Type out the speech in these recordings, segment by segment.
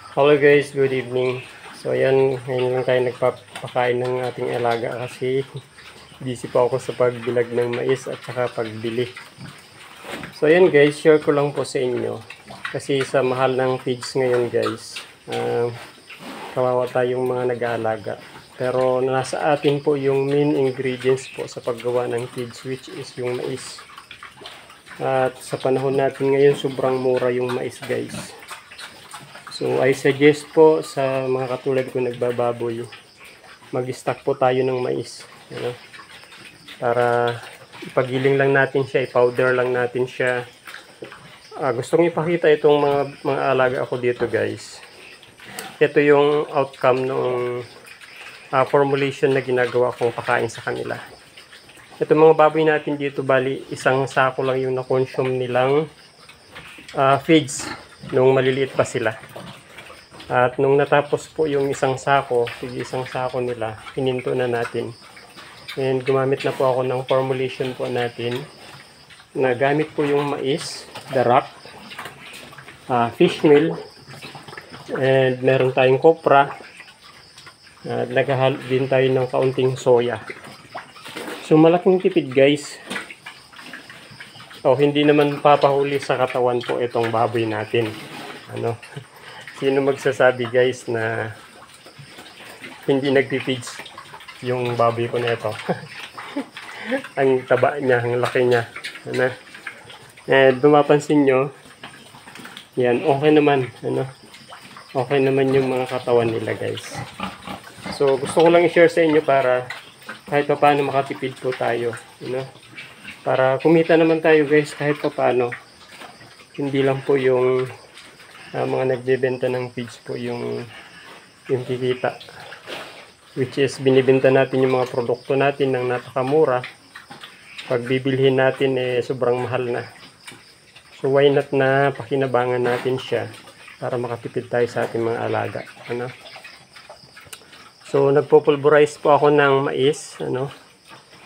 Hello guys, good evening. So ayan, ngayon lang tayo nagpapakain ng ating alaga kasi busy pa ako sa pagbilag ng mais at saka pagbili. So ayan guys, share ko lang po sa inyo. Kasi sa mahal ng feeds ngayon guys, kawawa tayong mga nag-aalaga. Pero nasa atin po yung main ingredients po sa paggawa ng feeds, which is yung mais. At sa panahon natin ngayon, sobrang mura yung mais guys. So, I suggest po sa mga katulad ko nagbababoy, mag-stock po tayo ng mais. Ano? Para ipagiling lang natin siya, i-powder lang natin siya. Gusto kong ipakita itong mga alaga ako dito guys. Ito yung outcome ng formulation na ginagawa kong pakain sa kanila. Ito mga baboy natin dito, bali isang sako lang yung na-consume nilang feeds nung maliliit pa sila. At nung natapos po yung isang sako nila, hininto na natin. And gumamit na po ako ng formulation po natin. Na gamit po yung mais, darak, fish meal, and meron tayong kopra. At naghahalo din tayo ng kaunting soya. So malaking tipid guys. Hindi naman papahuli sa katawan po itong baboy natin. Sino magsasabi guys na hindi nagpipits yung baboy ko na ito? Ang taba niya, ang laki niya. And mapapansin nyo, yan, okay naman. Okay naman yung mga katawan nila guys. So gusto ko lang i-share sa inyo para kahit pa paano makatipid po tayo. Para kumita naman tayo guys kahit pa paano. Hindi lang po yung mga nagbebenta ng feeds po yung kikita, which is binibenta natin yung mga produkto natin ng napakamura. Pag bibilhin natin sobrang mahal na. So why not na pakinabangan natin siya para makatipid tayo sa ating mga alaga. So nagpo-pulverize po ako ng mais,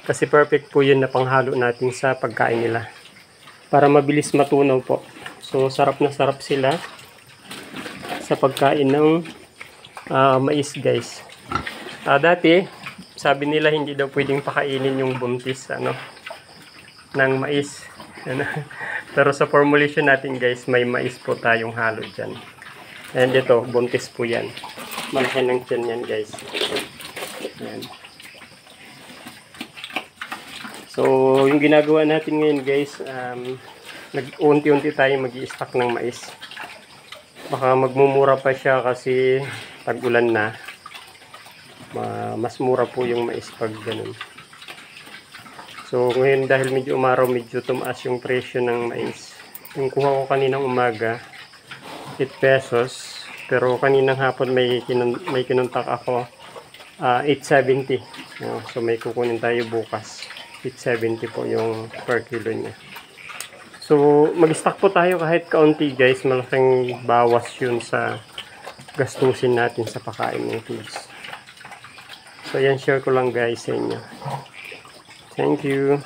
kasi perfect po yun na panghalo natin sa pagkain nila para mabilis matunaw po. So sarap na sarap sila sa pagkain ng mais guys. Dati sabi nila hindi daw pwedeng pakainin yung buntis ng mais. Pero sa formulation natin guys, may mais po tayong halo dyan. And ito, buntis po yan. Malaki ng tiyan yan guys. Ayan. So yung ginagawa natin ngayon guys, nag-unti-unti tayo mag-i-stock ng mais. Baka magmumura pa siya kasi tag-ulan na. Mas mura po yung mais pag ganun. So ngayon dahil medyo umaraw, medyo tumaas yung presyo ng mais. Yung kuha ko kaninang umaga, 8 pesos. Pero kaninang hapon may kinontak ako, 8.70. So may kukunin tayo bukas. 8.70 po yung per kilo niya. So, mag-stock po tayo kahit kaunti guys. Malaking bawas yun sa gastusin natin sa pakain ng feeds. So, yan share ko lang guys sa inyo. Thank you.